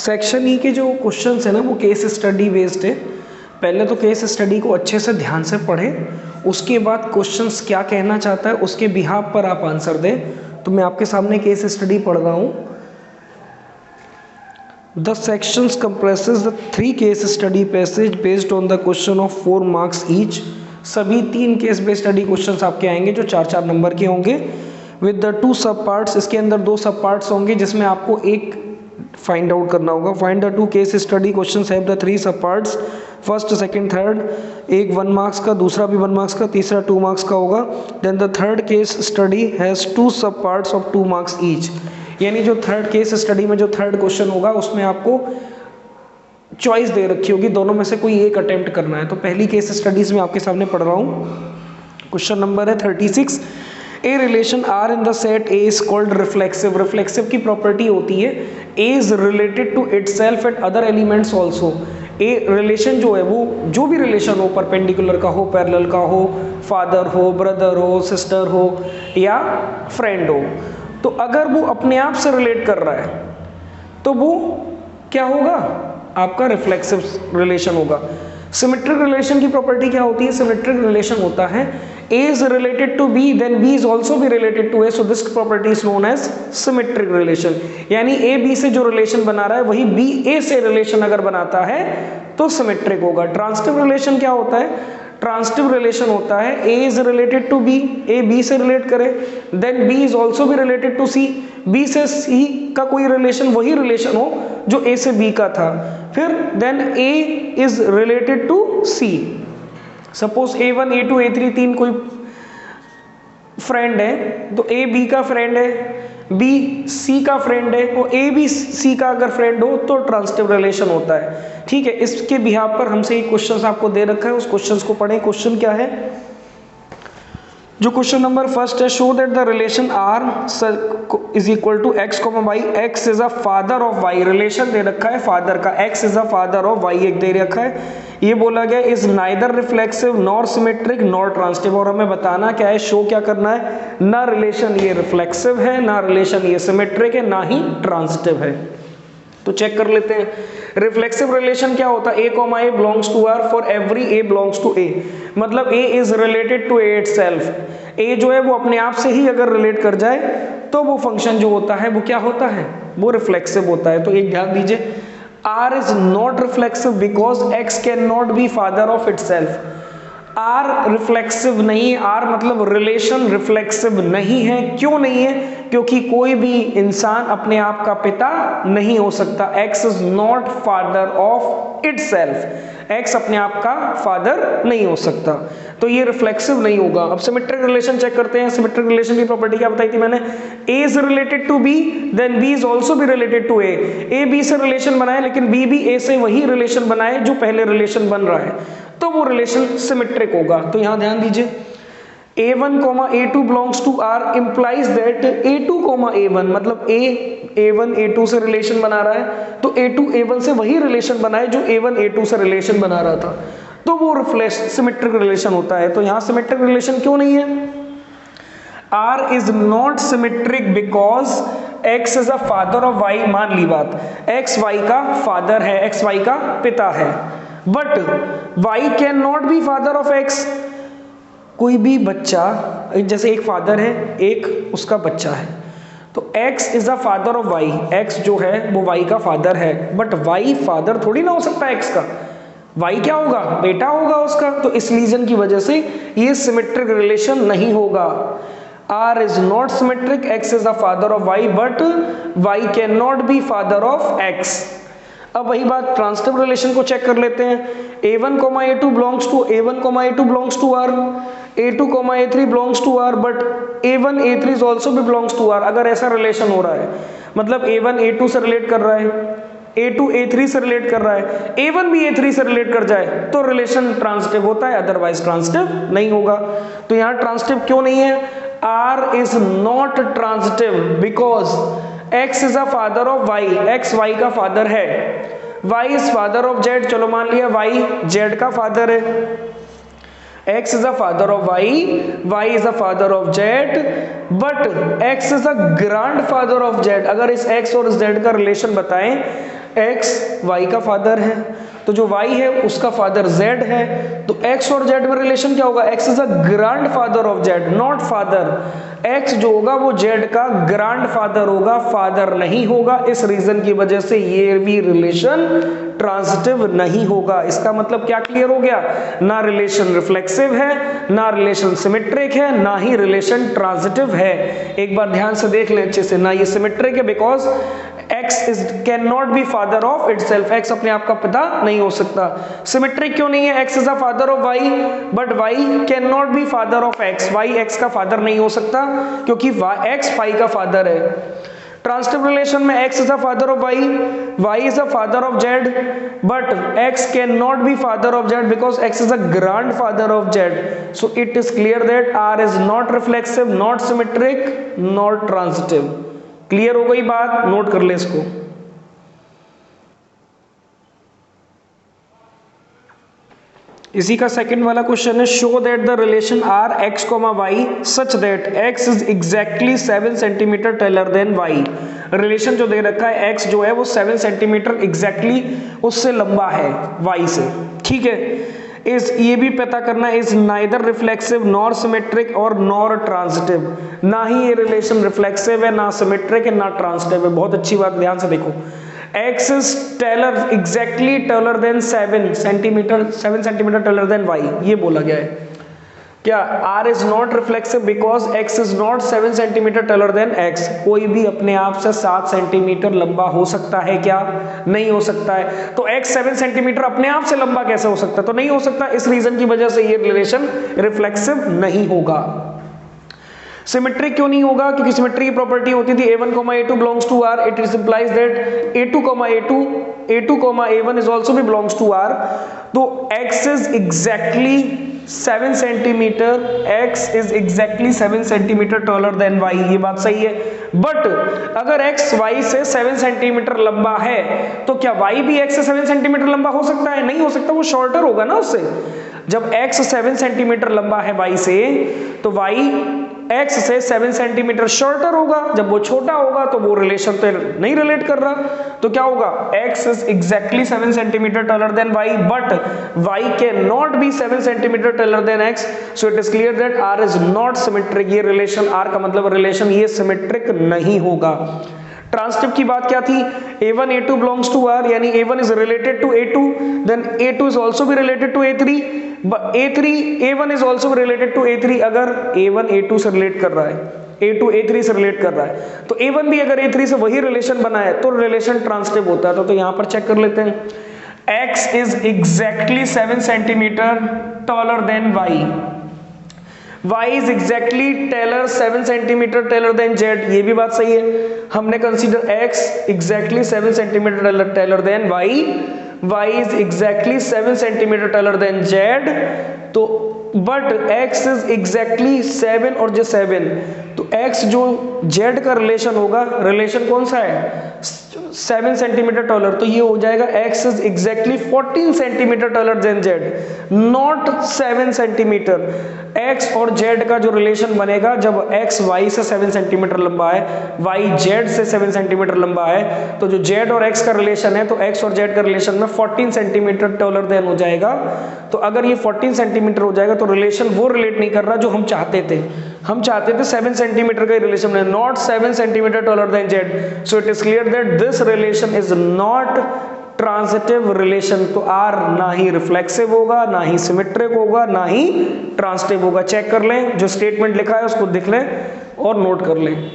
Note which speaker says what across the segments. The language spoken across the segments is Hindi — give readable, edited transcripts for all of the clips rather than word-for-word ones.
Speaker 1: सेक्शन ई के जो क्वेश्चंस है ना वो केस स्टडी बेस्ड है। पहले तो केस स्टडी को अच्छे से ध्यान से पढ़ें, उसके बाद क्वेश्चंस क्या कहना चाहता है उसके बिहाफ पर आप आंसर दें। तो मैं आपके सामने केस स्टडी पढ़ रहा हूँ। The sections compresses the 3 case study passage based on the question of 4 marks each. सभी 3 केस बेस्ड स्टडी क्वेश्चंस आपके आएंगे जो 4-4 नंबर के होंगे। विद द 2 सब पार्ट्स, इसके अंदर 2 सब पार्ट्स होंगे जिसमें आपको एक फाइंड आउट करना होगा। Find the 2 case study questions have the 3 सब पार्ट्स, फर्स्ट सेकंड थर्ड। एक 1 मार्क्स का, दूसरा भी 1 मार्क्स का, तीसरा 2 मार्क्स का होगा। Then the third case study has 2 sub parts of 2 marks each. यानी जो थर्ड केस स्टडी में जो थर्ड क्वेश्चन होगा उसमें आपको चॉइस दे रखी होगी, दोनों में से कोई एक अटेम्प्ट करना है। तो पहली केस स्टडीज में आपके सामने पढ़ रहा हूँ। क्वेश्चन नंबर है 36। A relation R in the set A is called reflexive. Reflexive की प्रॉपर्टी होती है A is related to itself and other elements also. A relation जो है वो जो भी रिलेशन हो, परपेंडिकुलर का हो, पैरेलल का हो, फादर हो, ब्रदर हो, सिस्टर हो या फ्रेंड हो, तो अगर वो अपने आप से रिलेट कर रहा है तो वो क्या होगा, आपका रिफ्लेक्सिव रिलेशन होगा। सिमेट्रिक रिलेशन की प्रॉपर्टी क्या होती है? सिमेट्रिक रिलेशन होता है A is related to B, then B is also be related to A, so this property is known as symmetric relation। यानी A B से जो रिलेशन बना रहा है वही B A से रिलेशन अगर बनाता है तो सिमेट्रिक होगा। ट्रांसिटिव रिलेशन क्या होता है? ट्रांसिटिव रिलेशन होता है A is related to B, A B से रिलेट करे, then B is also be related to C, B से C का कोई रिलेशन वही रिलेशन हो जो A से B का था, फिर then A is related to C। Suppose A1 A2 A3 3 कोई फ्रेंड है तो A B का फ्रेंड है, B C का फ्रेंड है, और A भी C का अगर फ्रेंड हो तो ट्रांसिटिव रिलेशन होता है। ठीक है, इसके बिहाफ पर हमसे एक क्वेश्चन आपको दे रखा है, उस क्वेश्चन को पढ़ें। क्वेश्चन क्या है? जो क्वेश्चन नंबर फर्स्ट है, show that the relation R is equal to X comma Y, X is a father of Y. Relation दे रखा है फादर का, X is a father of Y एक दे रखा है। ये बोला गया is neither reflexive nor symmetric nor transitive, और हमें बताना क्या है, शो क्या करना है, ना रिलेशन ये रिफ्लेक्सिव है, ना रिलेशन ये सिमेट्रिक है, ना ही ट्रांसिटिव है। तो चेक कर लेते हैं। रिफ्लेक्सिव रिलेशन क्या होता है? A comma A belongs to R for every A belongs to A। मतलब A is related to A itself. A जो है वो अपने आप से ही अगर रिलेट कर जाए तो वो फंक्शन जो होता है वो क्या होता है, वो रिफ्लेक्सिव होता है। तो एक ध्यान दीजिए, R is not reflexive because X can not be father of itself. R reflexive नहीं, R मतलब रिलेशन रिफ्लेक्सिव नहीं है। क्यों नहीं है? क्योंकि कोई भी इंसान अपने आप का पिता नहीं हो सकता। X is not father of itself, X अपने आप का फादर नहीं हो सकता, तो ये रिफ्लेक्सिव नहीं होगा। अब सिमेट्रिक रिलेशन चेक करते हैं। सिमेट्रिक रिलेशन की प्रॉपर्टी क्या बताई थी मैंने? A is related to B, then B is also भी related to A। A B से रिलेशन बनाए लेकिन B भी A से वही रिलेशन बनाए जो पहले रिलेशन बन रहा है, तो वो रिलेशन सिमेट्रिक होगा। तो यहां ध्यान दीजिए, A1, A2 belongs to R implies that A2, A1 मतलब A1 A2 से रिलेशन बना रहा है तो A2 A1 से वही रिलेशन बनाए जो A1 A2 से रिलेशन बना रहा था, तो वो सिमेट्रिक रिलेशन होता है। तो यहां सिमेट्रिक रिलेशन क्यों नहीं है? R is not symmetric because X is a father of Y। मान ली बात, X Y का फादर है, X Y का पिता है, but Y can not be father of X। कोई भी बच्चा, जैसे एक फादर है एक उसका बच्चा है, तो X is a father of Y, X जो है वो Y का फादर है, बट Y फादर थोड़ी ना हो सकता है X का। Y क्या होगा? बेटा होगा उसका। तो इस रीजन की वजह से ये सिमेट्रिक रिलेशन नहीं होगा। R is not symmetric, X is the father of Y, but Y cannot be father of X। अब वही बात ट्रांसिटिव रिलेशन को चेक कर लेते हैं। A1, A2 belongs to A1, A2 belongs to R, A2, A3 belongs to R, but A1 A3 is also भी belongs to R। अगर ऐसा रिलेशन हो रहा है, मतलब A1 A2 से रिलेट कर रहा है, A2 A3 से रिलेट कर रहा है, A1 भी A3 से रिलेट कर जाए तो रिलेशन ट्रांसिटिव होता है, अदरवाइज ट्रांसिटिव नहीं होगा। तो यहाँ ट्रांसिटिव क्यों नहीं है? R is not transitive because X is a father of Y, X Y का फादर है, Y is father of Z। चलो मान लिया Y Z का फादर है, X is a father of Y, Y is a father of Z, but X is a grandfather of Z। अगर इस X और Z का रिलेशन बताएं x y का फादर है, तो जो y है उसका फादर z है, तो x और z में रिलेशन क्या होगा? x is a grand father of z, not father. x जो होगा वो z का ग्रैंड फादर होगा, फादर नहीं होगा। इस रीजन की वजह से ये भी रिलेशन ट्रांजिटिव नहीं होगा। इसका मतलब क्या क्लियर हो गया? ना रिलेशन रिफ्लेक्सिव है, ना रिलेशन सिमेट्रिक है, ना ही रिलेशन ट्रांजिटिव है। एक बार ध्यान से देख लें अच्छे से, ना ये सिमेट्रिक है because x can not be father of itself, x अपने आप का पिता नहीं हो सकता। सिमेट्रिक क्यों नहीं है? x is a father of y but y can not be father of x, y x का फादर नहीं हो सकता क्योंकि x फाई का फादर है। ट्रांजिटिव रिलेशन में x is a father of y is a father of z but x can not be father of z because x is a grand father of z। So it is clear that r is not reflexive, not symmetric, not transitive. Clear हो गई बात? नोट कर ले इसको। इसी का सेकंड वाला क्वेश्चन है, show that the relation R x comma y such that x is exactly 7 centimetre taller than y. Relation जो दे रखा है एक्स जो है वो 7 सेंटीमीटर एग्जैक्टली उससे लंबा है वाई से, ठीक है। इस ये भी पता करना is neither reflexive nor symmetric और नॉर ट्रांजिटिव, ना ही ये रिलेशन रिफ्लेक्सिव है, ना सिमेट्रिक है, ना ट्रांजिटिव है। बहुत अच्छी बात, ध्यान से देखो। x is taller exactly taller than 7 centimetre taller than y, ये बोला गया है। क्या r is not reflexive because x is not 7 centimetre taller than x? कोई भी अपने आप से 7 सेंटीमीटर लंबा हो सकता है क्या? नहीं हो सकता है। तो x 7 सेंटीमीटर अपने आप से लंबा कैसे हो सकता है? तो नहीं हो सकता। इस रीजन की वजह से ये रिलेशन रिफ्लेक्सिव नहीं होगा। सिमेट्रिक क्यों नहीं होगा? क्योंकि सिमेट्री की प्रॉपर्टी होती थी a1, a2 belongs to r, it implies that a2, a1 is also भी belongs to r। तो x is exactly 7 centimetre, x is exactly 7 centimetre taller than y, ये बात सही है। बट अगर x y से 7 सेंटीमीटर लंबा है तो क्या y भी x से 7 सेंटीमीटर लंबा हो सकता है? नहीं हो सकता, वो शॉर्टर होगा ना उससे। जब x 7 सेंटीमीटर लंबा है y से, तो y x से 7 सेंटीमीटर शॉर्टर होगा। जब वो छोटा होगा तो वो रिलेशन तो नहीं रिलेट कर रहा, तो क्या होगा? x is exactly 7 centimetre taller than y but y cannot be 7 centimetre taller than x, so it is clear that r is not symmetric। ये रिलेशन r का मतलब रिलेशन ये सिमेट्रिक नहीं होगा। ट्रांजिटिव की बात क्या थी? a1 a2 belongs to r, यानी a1 is related to a2, then a2 is also be related to a3, a1 is also related to a3। अगर a1 a2 से रिलेट कर रहा है, a2 a3 से रिलेट कर रहा है, तो a1 भी अगर a3 से वही रिलेशन बना है तो रिलेशन ट्रांजिटिव होता है। तो यहां पर चेक कर लेते हैं, x is exactly 7 centimetre taller than y is exactly taller 7 centimetre taller than z, ये भी बात सही है। हमने consider x exactly 7 centimetre taller than y is exactly 7 centimetre taller than z, तो बट x is exactly 7 और जो 7, तो x जो z का रिलेशन होगा, रिलेशन कौन सा है? 7 सेंटीमीटर टॉलर, तो ये हो जाएगा x is exactly 14 centimetre taller than z, not 7 centimetre. x और z का जो रिलेशन बनेगा जब x y से 7 सेंटीमीटर लंबा है, y z से 7 सेंटीमीटर लंबा है, तो जो z और x का रिलेशन है तो x और z का रिलेशन में 14 सेंटीमीटर टॉलर देन हो जाएगा। तो अगर ये 14 सेंटीमीटर हो जाएगा तो रिलेशन वो रिलेट नहीं कर रहा जो हम चाहते थे। हम चाहते थे 7 सेंटीमीटर का रिलेशन है, not 7 centimetre taller than z। So it is clear that this relation is not transitive relation. तो r ना ही रिफ्लेक्सिव होगा, ना ही सिमेट्रिक होगा, ना ही ट्रांजिटिव होगा। चेक कर लें, जो स्टेटमेंट लिखा है उसको देख लें और नोट कर लें।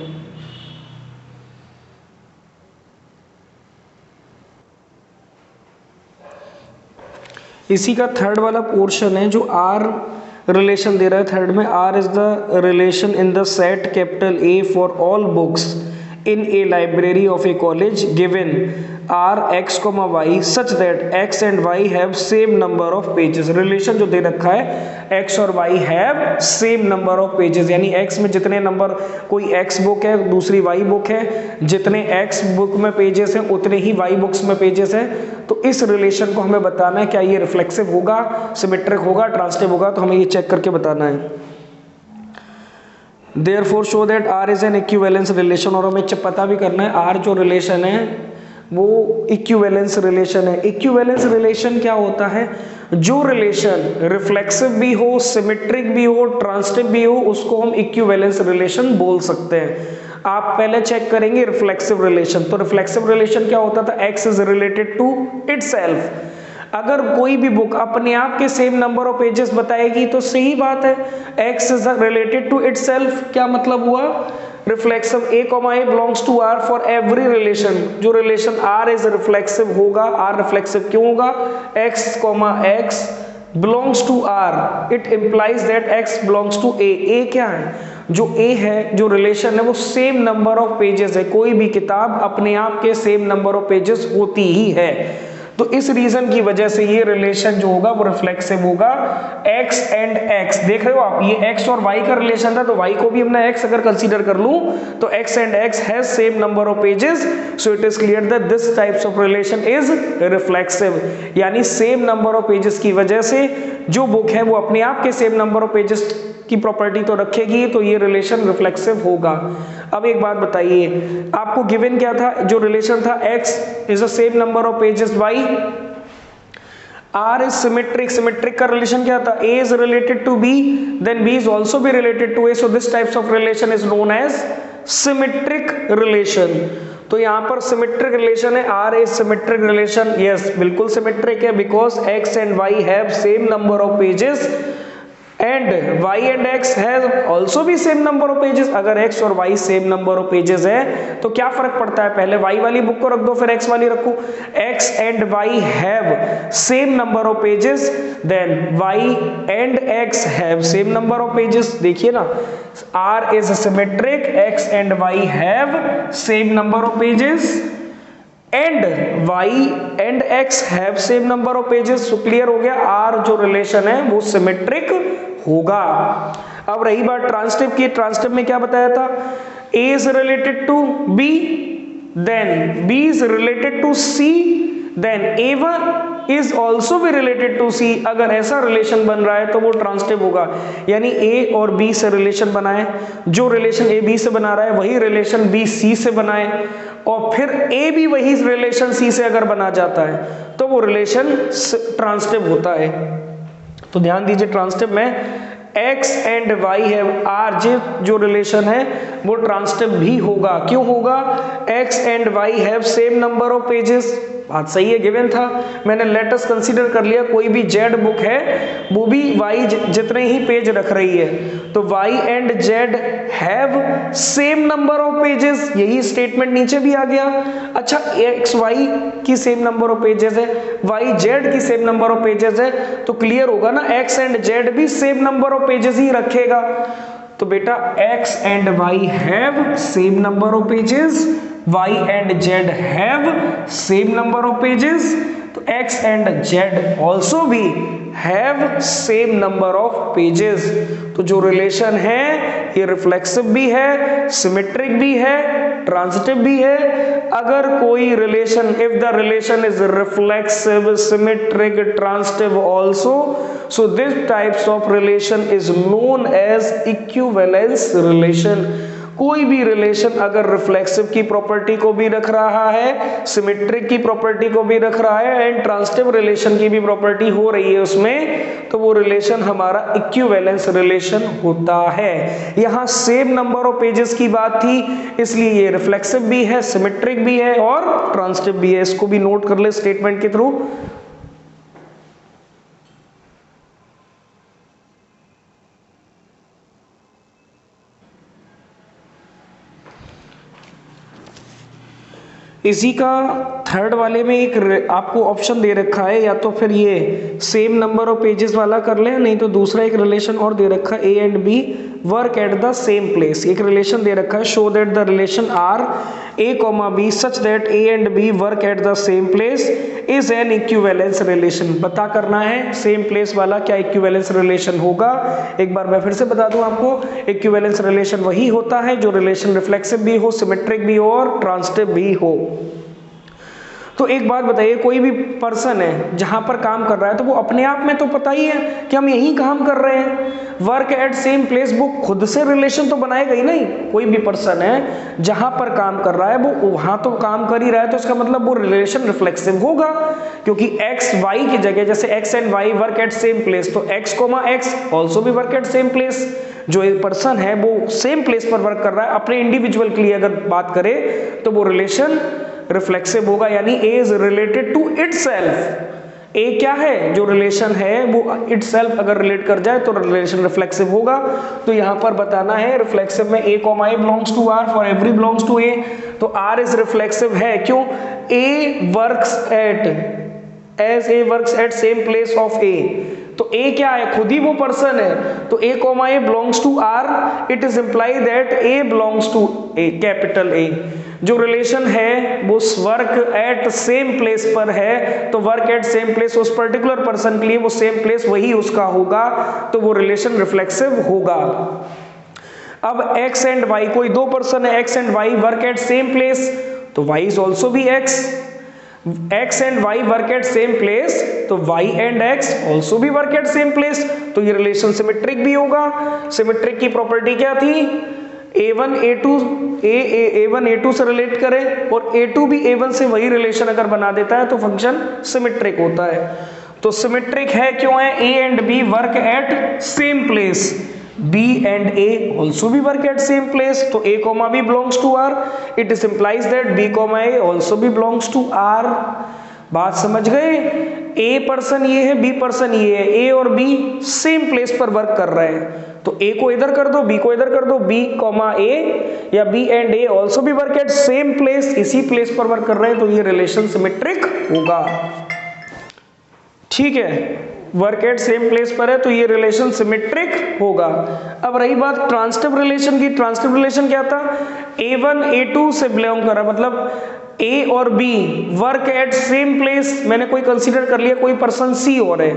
Speaker 1: इसी का थर्ड वाला पोर्शन है जो r रिलेशन दे रहा है थर्ड में, r is the relation in the set capital A for all books in A library of A college given r x, y such that x and y have same number of pages। Relation जो दे रखा है x और y have same number of pages, यानी x में जितने नंबर, कोई x बुक है दूसरी y बुक है, जितने x बुक में पेजेस हैं उतने ही y बुक्स में पेजेस हैं। तो इस रिलेशन को हमें बताना है क्या ये रिफ्लेक्सिव होगा, सिमेट्रिक होगा, ट्रांजिटिव होगा, तो हमें ये चेक करके बताना है। Therefore show that r is an equivalence relation, और हमें पता भी करना है r जो रिलेशन है वो इक्विवेलेंस रिलेशन है। इक्विवेलेंस रिलेशन क्या होता है? जो रिलेशन रिफ्लेक्सिव भी हो, सिमेट्रिक भी हो, ट्रांसिटिव भी हो, उसको हम इक्विवेलेंस रिलेशन बोल सकते हैं। आप पहले चेक करेंगे रिफ्लेक्सिव रिलेशन। तो रिफ्लेक्सिव रिलेशन क्या होता था? x is related to itself. अगर कोई भी बुक अपने आप के सेम नंबर ऑफ पेजेस बताएगी तो सही बात है, x is related to itself. क्या मतलब हुआ? Reflexive a, a belongs to r for every relation. जो रिलेशन r इज रिफ्लेक्सिव होगा, r रिफ्लेक्सिव क्यों होगा? x, x belongs to r, it implies that x belongs to a। a क्या है? जो a है, जो रिलेशन है, वो सेम नंबर ऑफ पेजेस है। कोई भी किताब अपने आप के सेम नंबर ऑफ पेजेस होती ही है। तो इस रीजन की वजह से ये रिलेशन जो होगा वो रिफ्लेक्सिव होगा। x एंड x देख रहे हो आप, ये x और y का रिलेशन था, तो y को भी हमने x अगर कंसीडर कर लूं तो x and x has same number of pages, so it is clear that this types of relation is reflexive. यानी सेम नंबर ऑफ पेजेस की वजह से जो बुक है वो अपने आप के सेम नंबर ऑफ पेजेस की प्रॉपर्टी तो रखेगी, तो ये रिलेशन रिफ्लेक्सिव होगा। अब एक बात बताइए, आपको गिवन क्या था? जो रिलेशन था x is the same number of pages by r is symmetric. Symmetric का रिलेशन क्या था? a is related to b, then b is also be related to a, so this types of relation is known as symmetric relation. तो यहाँ पर सिमेट्रिक रिलेशन है, r is symmetric relation. Yes, बिल्कुल सिमेट्रिक है, because x and y have same number of pages and y and x has also भी सेम नंबर ऑफ पेजेस। अगर x और y same number of pages है तो क्या फर्क पड़ता है? पहले y वाली बुक को रख दो, फिर x वाली रखो। x and y have same number of pages, then y and x have same number of pages. देखिए ना, r is symmetric, x and y have same number of pages and y and x have same number of pages. So clear हो गया, r जो रिलेशन है वो सिमेट्रिक होगा। अब रही बात ट्रांसिटिव की, ट्रांसिटिव में क्या बताया था? a is related to b, then b is related to c, then a1 is also be related to c। अगर ऐसा रिलेशन बन रहा है तो वो ट्रांसिटिव होगा। यानी a और b से रिलेशन बनाए, जो रिलेशन a b से बना रहा है वही रिलेशन b c से बनाए, और फिर a भी वही रिलेशन c से अगर बना जाता है तो वो रिलेशन ट्रांसिटिव होता है। तो ध्यान दीजिए, ट्रांसिटिव में x एंड y है, r जो रिलेशन है वो ट्रांसिटिव भी होगा। क्यों होगा? x and y have same number of pages. बात सही है, गिवन था। मैंने लेटस कंसीडर कर लिया, कोई भी z बुक है वो भी y जितने ही पेज रख रही है, तो y and z have same number of pages. यही स्टेटमेंट नीचे भी आ गया। अच्छा, x y की सेम नंबर ऑफ पेजेस है, y z की सेम नंबर ऑफ पेजेस है, तो क्लियर होगा ना, x एंड z भी सेम नंबर ऑफ पेजेस ही रखेगा। तो बेटा x and y have same number of pages, y and z have same number of pages, तो x and z also भी have same number of pages। तो जो रिलेशन है ये रिफ्लेक्सिव भी है, सिमेट्रिक भी है, ट्रांसिटिव भी है। अगर कोई relation, if the relation is reflexive, symmetric, transitive also, so this types of relation is known as equivalence relation। कोई भी रिलेशन अगर रिफ्लेक्सिव की प्रॉपर्टी को भी रख रहा है, सिमेट्रिक की प्रॉपर्टी को भी रख रहा है, एंड ट्रांसिटिव रिलेशन की भी प्रॉपर्टी हो रही है उसमें, तो वो रिलेशन हमारा इक्विवेलेंस रिलेशन होता है। यहाँ सेम नंबर ऑफ पेजेस की बात थी, इसलिए ये रिफ्लेक्सिव भी है, सिमेट्रिक भी है और ट्रांसिटिव भी है। इसको भी नोट कर ले स्टेटमेंट के थ्रू। इसी का थर्ड वाले में एक आपको ऑप्शन दे रखा है, या तो फिर ये सेम नंबर ऑफ पेजेस वाला कर ले, नहीं तो दूसरा एक रिलेशन और दे रखा है, A and B work at the same place. एक रिलेशन दे रखा है, show that the relation R A comma B such that A and B work at the same place is an equivalence relation. पता करना है सेम प्लेस वाला क्या इक्विवेलेंस रिलेशन होगा। एक बार मैं फिर से बता दूं आपको, इक्विवेलेंस रिलेशन वही होता है जो रिलेशन रिफ्लेक्सिव भी हो, सिमेट्रिक भी हो और ट्रांसिटिव भी हो। तो एक बात बताइए, कोई भी पर्सन है जहां पर काम कर रहा है तो वो अपने आप में तो पता ही है कि हम यही काम कर रहे हैं, वर्क एट सेम प्लेस, वो खुद से रिलेशन तो बनाएगा ही नहीं। कोई भी पर्सन है जहां पर काम कर रहा है वो वहां तो काम कर ही रहा है, तो इसका मतलब वो रिलेशन रिफ्लेक्सिव होगा, क्योंकि एक्स वाई की जगह जैसे x and y work at same place, तो एक्स कोमा एक्स ऑल्सो भी वर्क एट सेम प्लेस। जो एक पर्सन है वो सेम प्लेस पर वर्क कर रहा है, अपने इंडिविजुअल के लिए अगर बात करें तो वो रिलेशन रिफ्लेक्सिव होगा, यानी ए इज रिलेटेड टू इटसेल्फ। ए क्या है, जो रिलेशन है वो इटसेल्फ अगर रिलेट कर जाए तो रिलेशन रिफ्लेक्सिव होगा। तो यहां पर बताना है रिफ्लेक्सिव में A comma A belongs to R for every belongs to A, तो आर इज रिफ्लेक्सिव है, क्यों, A works at as A works at same place of A, तो ए क्या है, खुद ही वो पर्सन है, तो A comma A belongs to R, it is imply that A belongs to A, capital A. जो रिलेशन है वो वर्क एट सेम प्लेस पर है, तो वर्क एट सेम प्लेस उस पर्टिकुलर पर्सन के लिए वो सेम प्लेस वही उसका होगा, तो वो रिलेशन रिफ्लेक्सिव होगा। अब x एंड y, कोई दो पर्सन है x and y work at same place, तो y इज ऑल्सो भी x, x and y work at same place, तो y एंड x ऑल्सो भी वर्क एट सेम प्लेस, तो ये रिलेशन सिमेट्रिक भी होगा। सिमेट्रिक की प्रॉपर्टी क्या थी, a1 a2 से रिलेट करें और a2 भी a1 से वही रिलेशन अगर बना देता है तो फंक्शन सिमेट्रिक होता है। तो सिमेट्रिक है क्यों है, a and b work at same place, b and a also भी work at same place, तो a comma b belongs to r, it is implies that b comma a also भी belongs to r। बात समझ गए, a पर्सन ये है, b पर्सन ये है, a और b सेम प्लेस पर वर्क कर रहे हैं, तो a को इधर कर दो, b को इधर कर दो, b comma a या b एंड a also भी work at सेम प्लेस, इसी प्लेस पर वर्क कर रहे हैं, तो ये रिलेशन सिमेट्रिक होगा। ठीक है, वर्क एट सेम प्लेस पर है तो ये रिलेशन सिमेट्रिक होगा। अब रही बात ट्रांसिटिव रिलेशन की, ट्रांसिटिव रिलेशन क्या था, A1 A2 से बिलोंग कर रहा, मतलब A और B work at same place, मैंने कोई कंसीडर कर लिया कोई पर्सन C और है,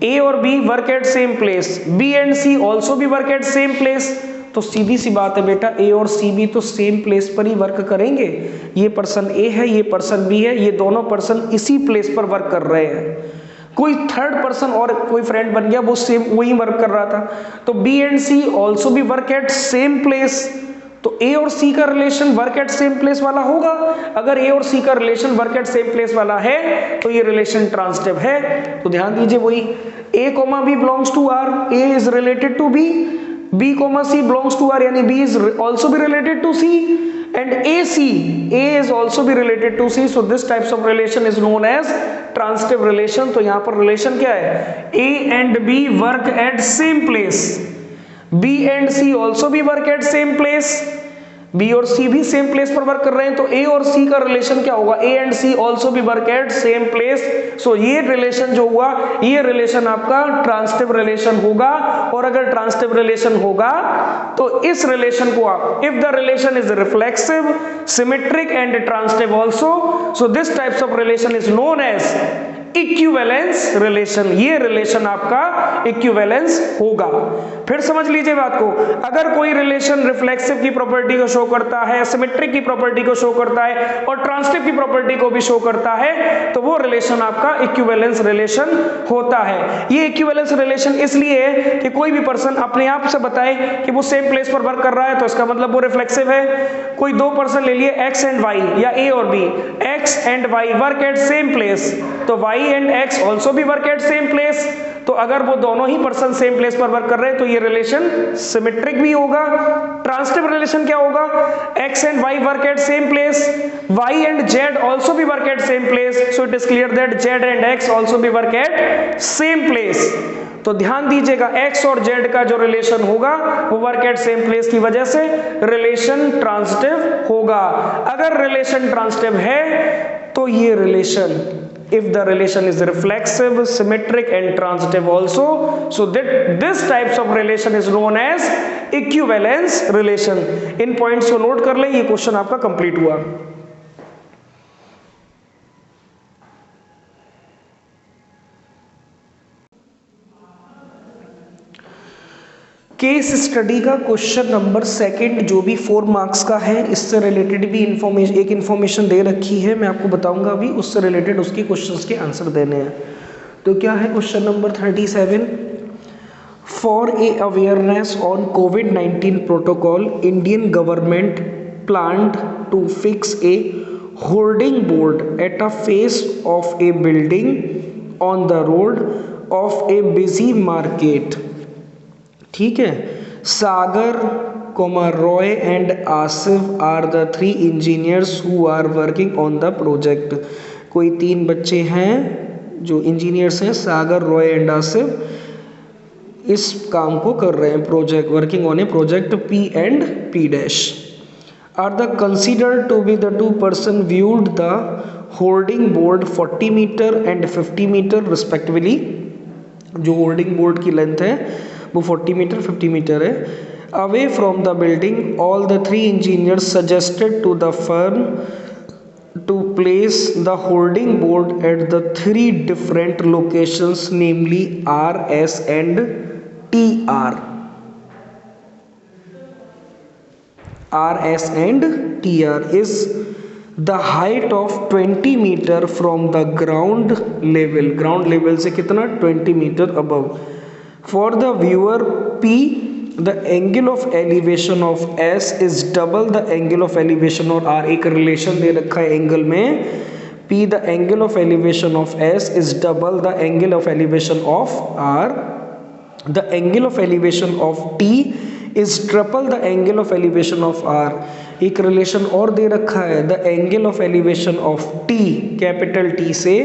Speaker 1: A और B work at same place, B and C also भी वर्क एट सेम प्लेस, तो सीधी सी बात है बेटा A और C भी तो सेम प्लेस पर ही वर्क करेंगे। ये पर्सन A है, ये पर्सन B है, ये दोनों पर्सन इसी प्लेस पर वर्क कर रहे हैं। कोई थर्ड पर्सन और कोई फ्रेंड बन गया वो सेम वही वर्क कर रहा था, तो B एंड C ऑल्सो भी वर्क एट सेम प्लेस, तो A और C का relation work at same place वाला होगा। अगर A और C का relation work at same place वाला है तो ये रिलेशन ट्रांसिटिव है। तो ध्यान दीजिए वही A comma B belongs to R, A is related to B, B comma C belongs to R, यानी B इज ऑल्सो भी related to C, and A is also be related to C, so this types of relation is known as transitive relation। तो यहाँ पर relation क्या है, A and B work at same place, B and C also भी work at same place, B और C भी सेम प्लेस पर वर्क कर रहे हैं, तो A और C का रिलेशन क्या होगा, A एंड C ऑल्सो भी वर्क एट सेम प्लेस, सो ये रिलेशन जो हुआ ये रिलेशन आपका ट्रांसिटिव रिलेशन होगा। और अगर ट्रांसिटिव रिलेशन होगा तो इस रिलेशन को आप, if the relation is reflexive symmetric and transitive also, so this types of relation is known as equivalence relation, ये रिलेशन आपका इक्विवेलेंस होगा। फिर समझ लीजिए बात को, अगर कोई रिलेशन रिफ्लेक्सिव की प्रॉपर्टी को शो करता है, सिमेट्रिक की प्रॉपर्टी को शो करता है और ट्रांसिटिव की प्रॉपर्टी को भी शो करता है, तो वो रिलेशन आपका इक्विवेलेंस रिलेशन होता है। ये इक्विवेलेंस रिलेशन इसलिए है कि कोई भी पर्सन अपने आप से बताए कि वो सेम प्लेस पर वर्क कर रहा है तो इसका मतलब वो रिफ्लेक्सिव है। कोई दो पर्सन ले लिए एक्स एंड वाई या ए और B, x and y work at same place, तो y एंड x ऑल्सो भी वर्क एट सेम प्लेस, तो अगर वो दोनों ही पर्सन सेम प्लेस पर वर्क कर रहे हैं तो ये रिलेशन सिमेट्रिक भी होगा। ट्रांसिटिव रिलेशन क्या होगा, x and y work at same place, y and z also भी work at same place, so it is clear that z and x also भी वर्क एट सेम प्लेस। तो ध्यान दीजिएगा x और z का जो रिलेशन होगा वो वर्क एट सेम प्लेस की वजह से रिलेशन ट्रांसिटिव होगा। अगर रिलेशन ट्रांसिटिव है तो ये relation, if the relation is reflexive, symmetric and transitive also, so that this types of relation is known as equivalence relation। In points को नोट कर ले, ये क्वेश्चन आपका कंप्लीट हुआ। केस स्टडी का क्वेश्चन नंबर सेकंड जो भी 4 मार्क्स का है, इससे रिलेटेड भी एक इन्फॉर्मेशन दे रखी है, मैं आपको बताऊंगा अभी, उससे रिलेटेड उसके क्वेश्चंस के आंसर देने हैं। तो क्या है question number 37, for a awareness on कोविड-19 protocol Indian government planned to fix a hoarding board at a face of a building on the road of a busy market. ठीक है, Sagar Roy and Asif are the 3 engineers who are working on the project. कोई 3 बच्चे हैं जो इंजीनियर्स हैं, सागर, रॉय एंड आसिफ, इस काम को कर रहे हैं, project, working on a project P and P dash, are the considered to be the 2 person viewed the hoarding board 40 metre and 50 metre respectively. जो होर्डिंग बोर्ड की लेंथ है वो 40 मीटर 50 मीटर है। Away from the building all the 3 engineers suggested to the firm to place the hoarding board at the 3 different locations namely R, S and T are. R, S and T R is the height of 20 metre from the ground level. Ground level से कितना? 20 metre above. For the viewer P, the angle of elevation of S is double the angle of elevation और R एक रिलेशन दे रखा है एंगल में। P, the angle of elevation of S is double the angle of elevation of R. The angle of elevation of T is triple the angle of elevation of R. एक रिलेशन और दे रखा है, the angle of elevation of T, capital T से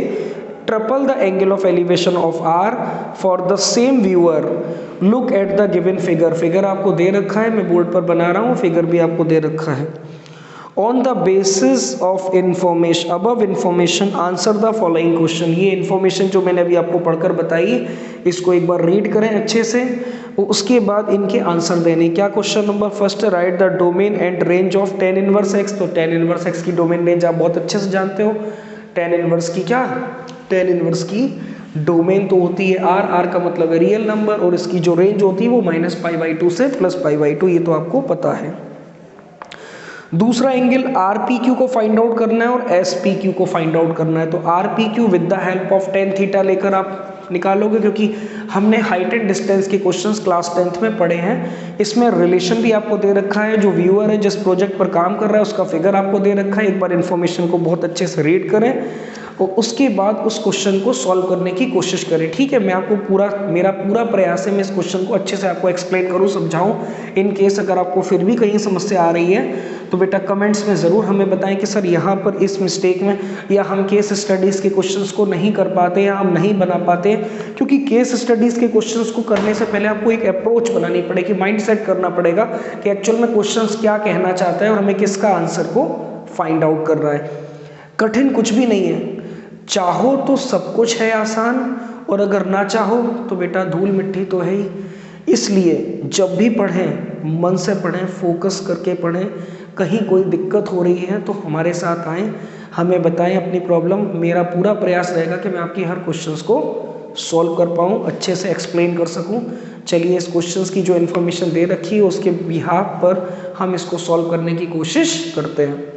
Speaker 1: triple the angle of elevation of R for the same viewer. Look at the given figure. Figure आपको दे रखा है, मैं बोर्ड पर बना रहा हूँ, फिगर भी आपको दे रखा है। On the basis of information above information answer the following question. ये इन्फॉर्मेशन जो मैंने अभी आपको पढ़कर बताई, इसको एक बार रीड करें अच्छे से, उसके बाद इनके आंसर देने। क्या question number first, right the domain and range of tan inverse x। तो tan इनवर्स x की डोमेन रेंज आप बहुत अच्छे से जानते हो। tan इनवर्स की क्या? tan इनवर्स की डोमेन तो होती है r, r का मतलब है रियल नंबर, और इसकी जो रेंज होती है वो -π/2 से +π/2, ये तो आपको पता है। दूसरा एंगल RPQ को फाइंड आउट करना है और SPQ को फाइंड आउट करना है। तो RPQ with the help of tan theta लेकर आप निकालोगे, क्योंकि हमने हाइट एंड डिस्टेंस के क्वेश्चंस क्लास 10th में पढ़े हैं। इसमें रिलेशन भी आपको दे रखा है, जो व्यूअर है जिस प्रोजेक्ट पर काम कर रहा है उसका फिगर आपको दे रखा है। एक बार इन्फॉर्मेशन को बहुत अच्छे से रीड करें और उसके बाद उस क्वेश्चन को सॉल्व करने की कोशिश करें। ठीक है, मैं आपको मेरा पूरा प्रयास है मैं इस क्वेश्चन को अच्छे से आपको एक्सप्लेन करूं, समझाऊं। इन केस अगर आपको फिर भी कहीं समस्या आ रही है तो बेटा कमेंट्स में ज़रूर हमें बताएं कि सर यहाँ पर इस मिस्टेक में, या हम केस स्टडीज़ के क्वेश्चंस को नहीं कर पाते या हम नहीं बना पाते। क्योंकि केस स्टडीज़ के क्वेश्चंस को करने से पहले आपको एक अप्रोच बनानी पड़ेगी, माइंड सेट करना पड़ेगा कि एक्चुअल में क्वेश्चंस क्या कहना चाहता है और हमें किसका आंसर को फाइंड आउट कर रहा है। कठिन कुछ भी नहीं है, चाहो तो सब कुछ है आसान, और अगर ना चाहो तो बेटा धूल मिट्टी तो है ही। इसलिए जब भी पढ़ें मन से पढ़ें, फोकस करके पढ़ें। कहीं कोई दिक्कत हो रही है तो हमारे साथ आएँ, हमें बताएं अपनी प्रॉब्लम। मेरा पूरा प्रयास रहेगा कि मैं आपकी हर क्वेश्चंस को सॉल्व कर पाऊँ, अच्छे से एक्सप्लेन कर सकूँ। चलिए, इस क्वेश्चंस की जो इन्फॉर्मेशन दे रखी है उसके बिहाफ पर हम इसको सॉल्व करने की कोशिश करते हैं।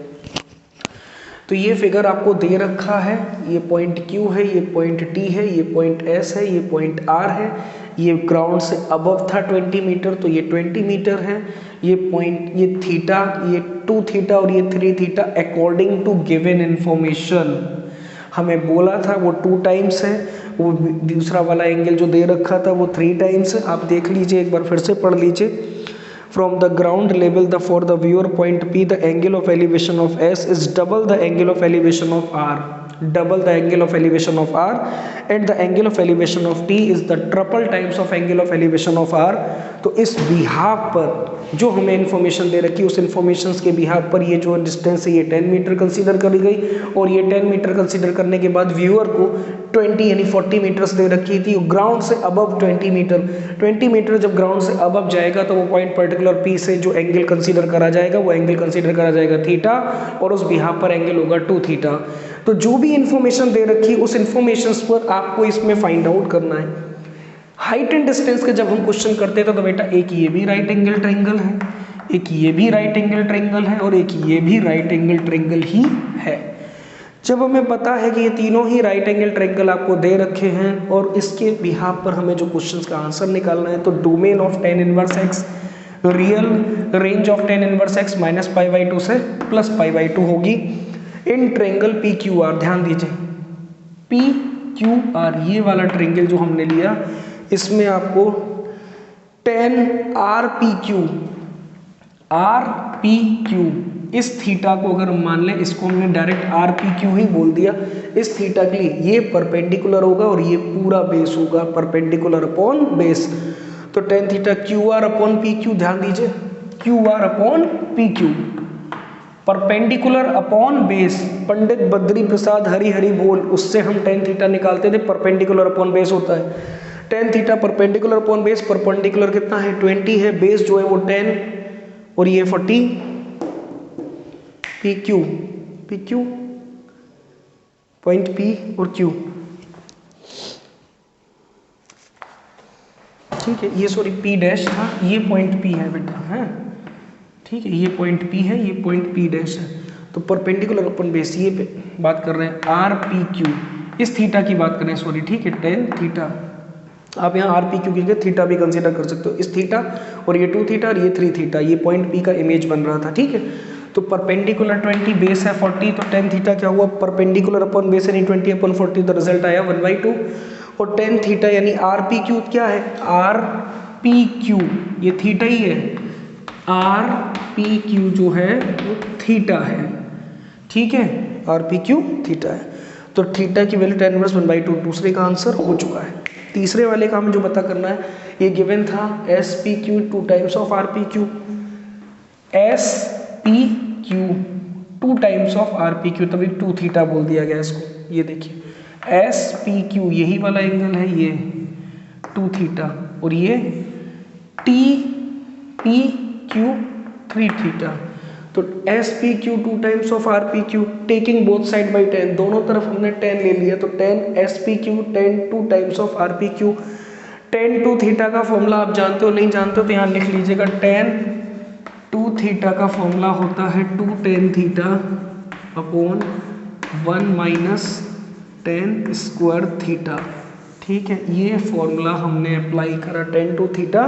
Speaker 1: तो ये फिगर आपको दे रखा है, ये पॉइंट Q है, ये पॉइंट T है, ये पॉइंट S है, ये पॉइंट R है। ये ग्राउंड से अबव था 20 मीटर, तो ये 20 मीटर है। ये पॉइंट, ये थीटा, ये 2 थीटा और ये 3 theta according to given information हमें बोला था वो 2 टाइम्स है। वो दूसरा वाला एंगल जो दे रखा था वो 3 टाइम्स है। आप देख लीजिए, एक बार फिर से पढ़ लीजिए। From the ground level, for the viewer point P, the angle of elevation of S is double the angle of elevation of R. Double the angle of elevation of R, and the angle of elevation of T is the triple times of angle of elevation of R. तो इस बिहाफ पर जो हमें इन्फॉर्मेशन दे रखी है, उस इन्फॉर्मेशन के बिहाफ पर ये जो डिस्टेंस है ये 10 मीटर कंसीडर करी गई, और ये 10 मीटर कंसीडर करने के बाद व्यूअर को 20 यानी 40 मीटर्स दे रखी थी। ग्राउंड से अबव 20 मीटर, 20 मीटर जब ग्राउंड से अबव जाएगा तो वो पॉइंट पर्टिकुलर P से जो एंगल कंसीडर करा जाएगा वो एंगल कंसीडर करा जाएगा थीटा, और उस बिहाफ पर एंगल होगा 2 थीटा। तो जो भी इन्फॉर्मेशन दे रखी है उस इन्फॉर्मेशन पर आपको इसमें फाइंड आउट करना है। हाइट एंड डिस्टेंस के जब हम क्वेश्चन करते हैं तो बेटा एक ये भी राइट एंगल ट्रायंगल है, एक ये भी राइट एंगल ट्रायंगल है और एक ये भी राइट एंगल ट्रायंगल ही है। जब हमें पता है कि ये तीनों ही राइट एंगल ट्रायंगल आपको दे रखे हैं और इसके बिहाफ पर हमें जो क्वेश्चंस का आंसर निकालना है, तो domain of tan inverse x, real range of tan inverse x minus pi by 2 से प्लस पाई बाई 2 होगी इन ट्रायंगल PQR। ध्यान दीजिए PQR ये वाला ट्रायंगल जो हमने लिया, इसमें आपको tan RPQ इस थीटा को अगर हम मान लें, इसको हमने डायरेक्ट RPQ ही बोल दिया, इस थीटा के लिए ये परपेंडिकुलर होगा और ये पूरा बेस होगा परपेंडिकुलर अपॉन बेस। तो tan theta QR upon PQ, ध्यान दीजिए QR upon PQ, perpendicular upon base. Pandit Badri Prasad Hari Hari बोल, उससे हम tan थीटा निकालते थे, परपेंडिकुलर अपॉन बेस होता है। tan theta perpendicular upon base, perpendicular कितना है 20 है, बेस जो है वो 10 और ये 40 PQ पॉइंट P और Q, ठीक है। ये सॉरी P डैश था, ये पॉइंट P है बेटा, है ठीक है, ये पॉइंट P है, ये पॉइंट P डैश है। तो परपेंडिकुलर अपन बेस ये पे बात कर रहे हैं RPQ, इस थीटा की बात कर रहे हैं, सॉरी ठीक है, tan थीटा। आप यहाँ RPQ की जगह थीटा भी कंसीडर कर सकते हो, इस थीटा और ये 2 थीटा और ये 3 थीटा, ये पॉइंट P का इमेज बन रहा था, ठीक है। तो परपेंडिकुलर 20 बेस है 40, तो tan थीटा क्या हुआ, परपेंडिकुलर अपॉन बेस यानी 20 अपॉन 40, तो रिजल्ट आया 1/2। और tan थीटा यानी RPQ क्या है, RPQ ये थीटा ही है, RPQ जो है वो थीटा है, ठीक है, RPQ थीटा है। तो थीटा की वैल्यू tan इनवर्स 1/2, दूसरे का आंसर हो चुका है। तीसरे वाले का हमें जो पता करना है, ये गिवन था SPQ 2 times of RPQ, SPQ 2 times of RPQ, तभी 2 थीटा बोल दिया गया इसको। ये देखिए SPQ यही वाला एंगल है, ये 2 थीटा और ये TPQ 3 थीटा। तो SPQ 2 times of RPQ, taking both side by 10, दोनों तरफ हमने 10 ले लिया, तो tan SPQ tan 2 times of RPQ। tan 2 theta का फॉर्मूला आप जानते हो, नहीं जानते हो तो यहाँ लिख लीजिएगा, tan 2 थीटा का फॉर्मूला होता है 2 tan theta upon 1 minus tan square theta, ठीक है। ये फॉर्मूला हमने अप्लाई करा, tan 2 theta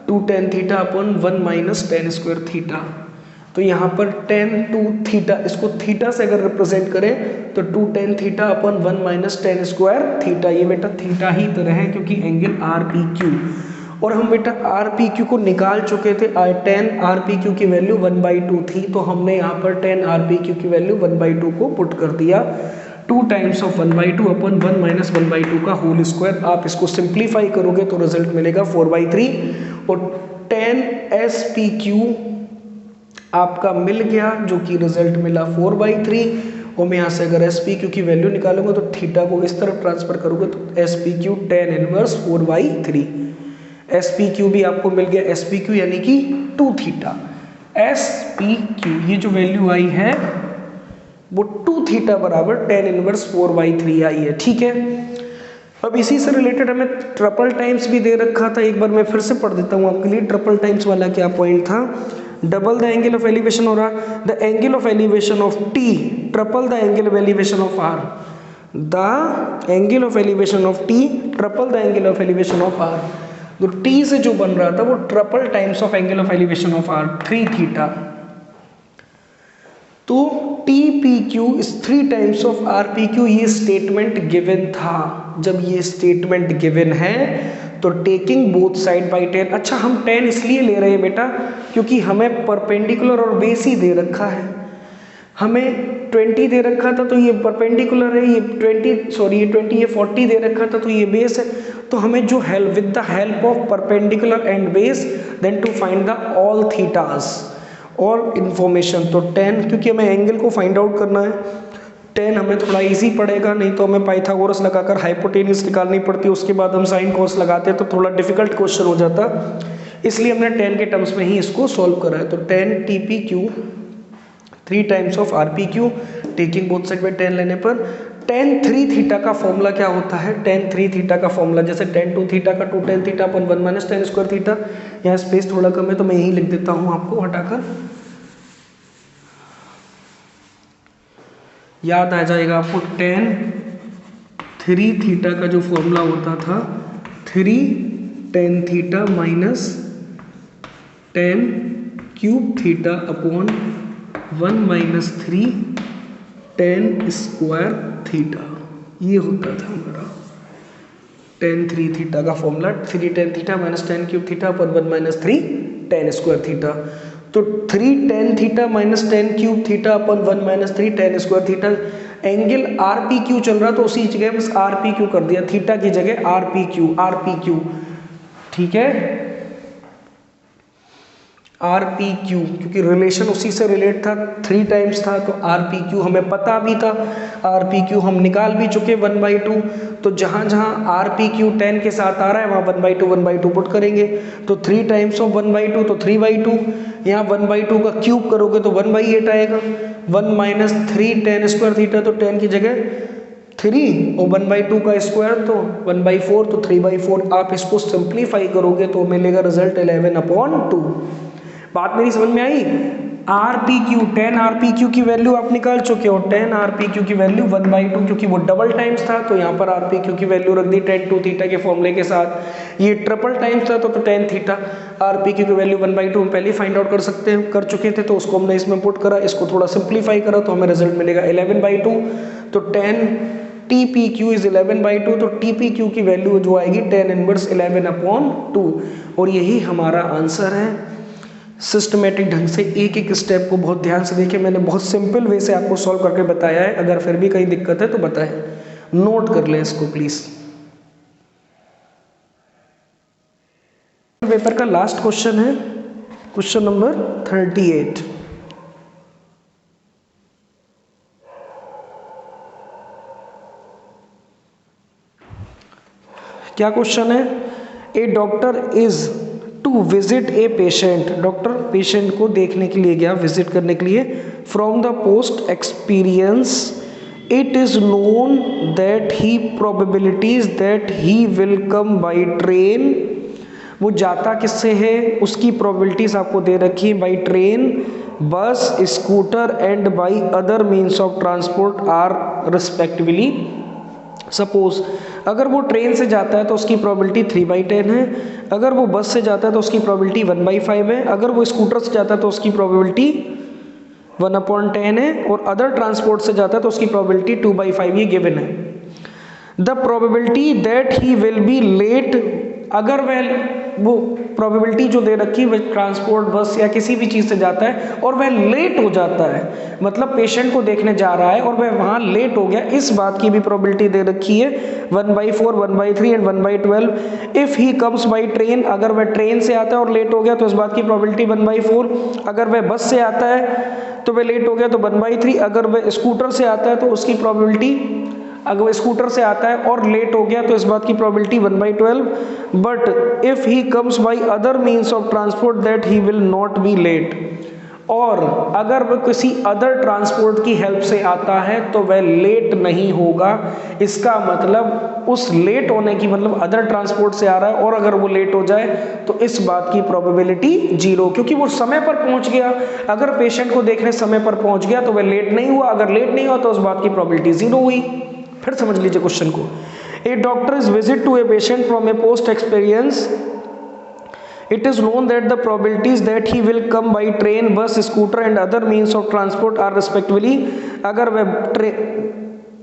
Speaker 1: 2 tan theta upon 1 minus tan square theta. तो यहाँ पर tan 2 थीटा, इसको थीटा से अगर रिप्रेजेंट करें तो 2 tan theta upon 1 minus tan square theta, ये बेटा थीटा ही तो रहे क्योंकि एंगल RPQ, और हम बेटा RPQ को निकाल चुके थे, tan RPQ की वैल्यू 1/2 थी, तो हमने यहाँ पर tan RPQ की वैल्यू 1/2 को पुट कर दिया, 2 टाइम्स ऑफ 1/2 अपॉन 1 माइनस 1/2 का होल स्क्वायर। आप इसको सिंप्लीफाई करोगे तो रिजल्ट मिलेगा 4/3, और tan SPQ आपका मिल गया, जो कि रिजल्ट मिला 4/3। और मैं यहाँ से अगर SPQ की वैल्यू निकालूंगा तो थीटा को इस तरफ ट्रांसफर करूंगा तो SPQ tan इनवर्स 4/3, SPQ भी आपको मिल गया, SPQ यानी कि 2 थीटा। SPQ ये जो वैल्यू आई है वो 2 थीटा बराबर tan इनवर्स 4/3 आई है, ठीक है। अब इसी से रिलेटेड हमें ट्रिपल टाइम्स भी दे रखा था, एक बार मैं फिर से पढ़ देता हूँ आपके लिए। ट्रिपल टाइम्स वाला क्या पॉइंट था, double the angle of elevation हो रहा, the angle of elevation of T triple the angle of elevation of R, the angle of elevation of T triple the angle of elevation of R। तो T से जो बन रहा था वो triple times of angle of elevation of R 3 theta, तो TPQ is 3 times of RPQ। ये स्टेटमेंट गिवन था, जब ये स्टेटमेंट गिवन है तो टेकिंग बोथ साइड बाई 10। अच्छा हम 10 इसलिए ले रहे हैं बेटा क्योंकि हमें परपेंडिकुलर और बेस ही दे रखा है, हमें 20 दे रखा था तो ये परपेंडिकुलर है, ये 20 ये 40 दे रखा था तो ये बेस है। तो हमें जो help with the help of perpendicular and base then to find the all thetas और इन्फॉर्मेशन, तो 10 क्योंकि हमें एंगल को फाइंड आउट करना है, 10 हमें थोड़ा इजी पड़ेगा, नहीं तो हमें पाइथागोरस लगाकर हाइपोटेन्यूज निकालनी पड़ती, उसके बाद हम साइन कोस लगाते तो थोड़ा डिफिकल्ट क्वेश्चन हो जाता, इसलिए हमने 10 के टर्म्स में ही इसको सॉल्व करा है। तो 10 TPQ 3 times of RPQ, taking both side by 10 लेने पर tan 3 थीटा का फॉर्मूला क्या होता है? tan 3 थीटा का फॉर्मूला जैसे tan 2 थीटा का 2 tan थीटा अपन 1 माइनस tan स्क्वायर थीटा। यहाँ स्पेस थोड़ा कम है तो मैं यही लिख देता हूँ आपको हटाकर, याद आ जाएगा आपको। tan 3 थीटा का जो फॉर्मूला होता था 3 tan theta minus tan cube theta upon 1 minus 3 tan square theta, ये होता था हमारा tan 3 थीटा का formula. 3 tan theta minus tan cube theta upon 1 minus 3 tan square theta. तो 3 tan theta minus tan cube theta upon 1 minus 3 tan square theta. Angle are P Q चल रहा तो उसी जगह बस आर पी क्यू कर दिया, थीटा की जगह आर पी क्यू, ठीक है, आर पी क्यू, क्योंकि रिलेशन उसी से रिलेट था, 3 टाइम्स था तो आर पी क्यू हमें पता भी था, आर पी क्यू हम निकाल भी चुके 1/2। तो जहाँ जहाँ आर पी क्यू 10 के साथ आ रहा है वहाँ 1/2 पुट करेंगे, तो 3 टाइम्स ऑफ 1/2 तो 3/2, यहाँ 1/2 का क्यूब करोगे तो 1/8 आएगा। 1 माइनस 3 tan स्क्वायर थीटा, तो 10 की जगह 3 और 1/2 का स्क्वायर तो 1/4, तो 3/4। आप इसको सिंप्लीफाई करोगे तो मिलेगा रिजल्ट 11/2। बात मेरी समझ में आई? R P Q, tan R P Q की वैल्यू आप निकाल चुके हो, 10 आर पी क्यू की वैल्यू 1/2, क्योंकि वो डबल टाइम्स था तो यहाँ पर आर पी क्यू की वैल्यू रख दी tan 2 थीटा के फॉर्मूले के साथ। ये ट्रिपल टाइम्स था तो tan theta, are P Q की वैल्यू 1/2 हम पहले फाइंड आउट कर चुके थे, तो उसको हमने इसमें पुट करा, इसको थोड़ा सिंप्लीफाई करा तो हमें रिजल्ट मिलेगा 11/2। तो tan T P Q is 11/2, तो टी पी क्यू की वैल्यू जो आएगी tan इनवर्स 11/2, और यही हमारा आंसर है। सिस्टमेटिक ढंग से एक एक स्टेप को बहुत ध्यान से देखिए, मैंने बहुत सिंपल वे से आपको सॉल्व करके बताया है। अगर फिर भी कहीं दिक्कत है तो बताएं, नोट कर लें इसको प्लीज। पेपर का लास्ट क्वेश्चन है क्वेश्चन नंबर 38। क्या क्वेश्चन है? A doctor is to visit a patient, doctor patient को देखने के लिए गया, विजिट करने के लिए। From the post experience it is known that he probabilities that he will come by train, वो जाता किससे है, उसकी प्रोबेबिलिटीज आपको दे रखी है, by train, bus, scooter and by other means of transport are respectively. Suppose अगर वो ट्रेन से जाता है तो उसकी प्रोबेबिलिटी 3/10 है, अगर वो बस से जाता है तो उसकी प्रोबेबिलिटी 1/5 है, अगर वो स्कूटर से जाता है तो उसकी प्रोबेबिलिटी 1/10 है, और अदर ट्रांसपोर्ट से जाता है तो उसकी प्रोबेबिलिटी 2/5 ये गिवन है। The probability that he will be late, अगर वो प्रोबेबिलिटी जो दे रखी है ट्रांसपोर्ट, बस या किसी भी चीज़ से जाता है और वह लेट हो जाता है, मतलब पेशेंट को देखने जा रहा है और वह वहाँ लेट हो गया, इस बात की भी प्रोबेबिलिटी दे रखी है 1/4, 1/3 and 1/12। If he comes by train, अगर वह ट्रेन से आता है और लेट हो गया तो इस बात की प्रोबेबिलिटी 1/4। अगर वह बस से आता है तो वह लेट हो गया तो 1/3। अगर वह स्कूटर से आता है तो उसकी प्रोबेबिलिटी, अगर वो स्कूटर से आता है और लेट हो गया तो इस बात की probability 1/12। But if he comes by other means of transport that he will not be late, और अगर वह किसी अदर ट्रांसपोर्ट की हेल्प से आता है तो वह लेट नहीं होगा। इसका मतलब उस लेट होने की मतलब अदर ट्रांसपोर्ट से आ रहा है और अगर वो लेट हो जाए तो इस बात की प्रोबेबिलिटी 0, क्योंकि वो समय पर पहुंच गया। अगर पेशेंट को देखने समय पर पहुंच गया तो वह लेट नहीं हुआ, अगर लेट नहीं हुआ तो उस बात की प्रोबेबिलिटी 0 हुई। फिर समझ लीजिए क्वेश्चन को। A doctor is visit to a patient from a post experience, it is known that the probabilities that he will come by train, bus, scooter and other means of transport are respectively, अगर वह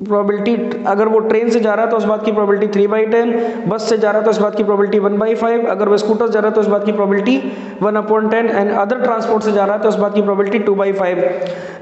Speaker 1: प्रोबेबिलिटी, अगर वो ट्रेन से जा रहा है तो उस बात की प्रोबेबिलिटी 3/10, बस से जा रहा है तो इस बात की प्रोबेबिलिटी 1/5, अगर वो स्कूटर से जा रहा है तो इस बात की प्रोबेबिलिटी 1/10 एंड अदर ट्रांसपोर्ट से जा रहा है तो इस बात की probability 2/5।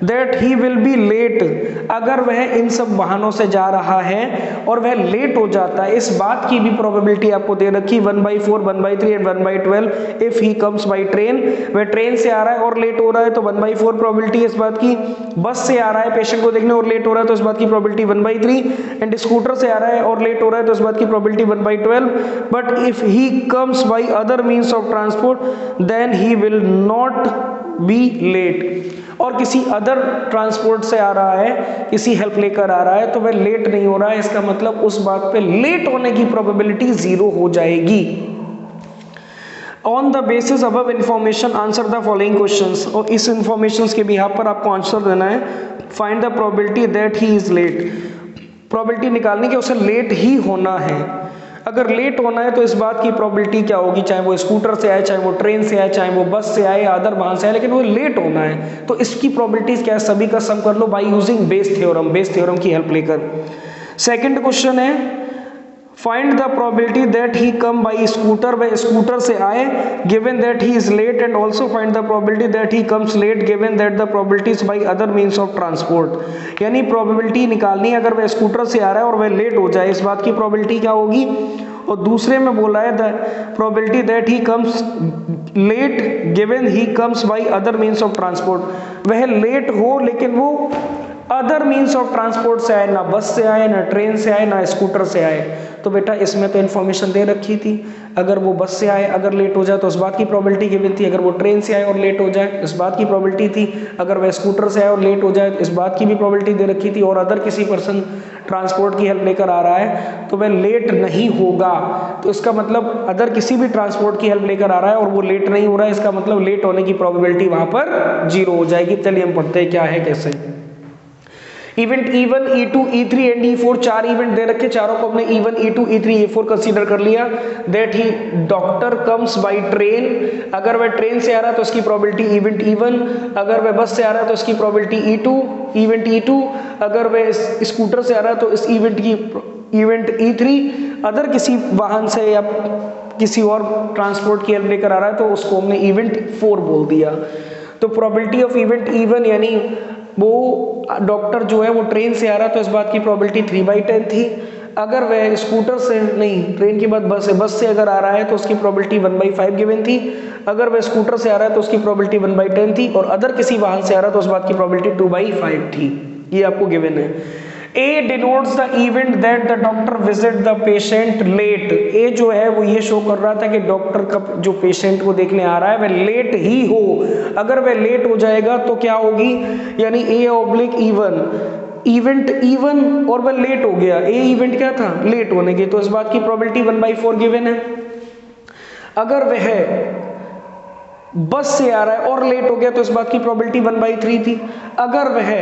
Speaker 1: That he will be late, अगर वह इन सब वाहनों से जा रहा है और वह लेट हो जाता है, इस बात की भी प्रोबेबिलिटी आपको दे रखी 1/4, 1/3 and 1/12। If he comes by train, वह ट्रेन से आ रहा है और लेट हो रहा है तो 1/4 प्रोबेबिलिटी इस बात की, बस से आ रहा है पेशेंट को देखने और लेट हो रहा है तो इस बात की प्रोबेबिलिटी 1/3 एंड स्कूटर से आ रहा है और लेट हो रहा है तो इस बात की probability 1/12। But if he comes by other means of transport then he will not be late. और किसी अदर ट्रांसपोर्ट से आ रहा है, किसी हेल्प लेकर आ रहा है, तो वह लेट नहीं हो रहा है, इसका मतलब उस बात पे लेट होने की प्रोबेबिलिटी 0 हो जाएगी। On the basis above information answer the following questions, और इस इंफॉर्मेशन के बिहाफ पर आपको आंसर देना है। Find the probability that he is late, probability निकालनी कि उसे लेट ही होना है। अगर लेट होना है तो इस बात की प्रोबेबिलिटी क्या होगी, चाहे वो स्कूटर से आए, चाहे वो ट्रेन से आए, चाहे वो बस से आए, अदर वाहन से आए, लेकिन वो लेट होना है, तो इसकी प्रोबेबिलिटीज क्या है, सभी का सम कर लो by using Bayes theorem, Bayes theorem की हेल्प लेकर। सेकंड क्वेश्चन है find the probability that he come by scooter, वह स्कूटर से आए, given that he is late, and also find the probability that he comes late given that the probabilities by other means of transport. यानी प्रोबेबिलिटी निकालनी है, अगर वह स्कूटर से आ रहा है और वह लेट हो जाए, इस बात की प्रोबेबिलिटी क्या होगी। और दूसरे में बोला है the probability that he comes late given he comes by other means of transport, वह लेट हो लेकिन वो अदर मीन्स ऑफ ट्रांसपोर्ट से आए, ना बस से आए, ना ट्रेन से आए, ना स्कूटर से आए। तो बेटा इसमें तो इन्फॉर्मेशन दे रखी थी, अगर वो बस से आए अगर लेट हो जाए तो उस बात की प्रोबेबिलिटी गिवन थी, अगर वो ट्रेन से आए और लेट हो जाए इस बात की प्रोबेबिलिटी थी, अगर वह स्कूटर से आए और लेट हो जाए इस बात की भी प्रोबेबिलिटी दे रखी थी, और अदर किसी पर्सन ट्रांसपोर्ट की हेल्प लेकर आ रहा है तो वह लेट नहीं होगा। तो इसका मतलब अदर किसी भी ट्रांसपोर्ट की हेल्प लेकर आ रहा है और वो लेट नहीं हो रहा है, इसका मतलब लेट होने की प्रोबेबिलिटी वहां पर 0 हो जाएगी। चलिए हम पढ़ते हैं क्या है कैसे। Event E1, E2, E3 and E4, 4 event दे रखे, चारों को हमने E1, E2, E3, E4 consider कर लिया। That he doctor comes by train, अगर वह ट्रेन से आ रहा है तो उसकी प्रोबेबिलिटी इवेंट E1, अगर वह बस से आ रहा है तो उसकी प्रोबेबिलिटी E2, इवेंट E2, अगर वह स्कूटर से आ रहा है तो इस इवेंट की इवेंट E3, अदर किसी वाहन से या किसी और ट्रांसपोर्ट की हेल्प लेकर आ रहा है तो उसको हमने इवेंट 4 बोल दिया। तो प्रोबेबिलिटी ऑफ इवेंट E1 यानी वो डॉक्टर जो है वो ट्रेन से आ रहा है तो इस बात की प्रोबेबिलिटी 3/10 थी। अगर वह स्कूटर से नहीं, ट्रेन के बाद बस से अगर आ रहा है तो उसकी प्रोबेबिलिटी 1/5 गिवन थी। अगर वह स्कूटर से आ रहा है तो उसकी प्रोबेबिलिटी 1/10 थी, और अदर किसी वाहन से आ रहा है तो उस बात की प्रोबेबिलिटी 2/5 थी। ये आपको गिवन है। A denotes the event that the doctor visit the patient late। A जो है वो ये शो कर रहा था कि डॉक्टर का जो पेशेंट को देखने आ रहा है वह लेट ही हो। अगर वह लेट हो जाएगा तो क्या होगी, यानी A/E1 इवेंट E1 और वह लेट हो गया। A इवेंट क्या था, लेट होने की, तो इस बात की प्रोबेबिलिटी 1/4 गिवन है। अगर वह बस से आ रहा है और लेट हो गया तो इस बात की प्रोबेबिलिटी 1/3 थी। अगर वह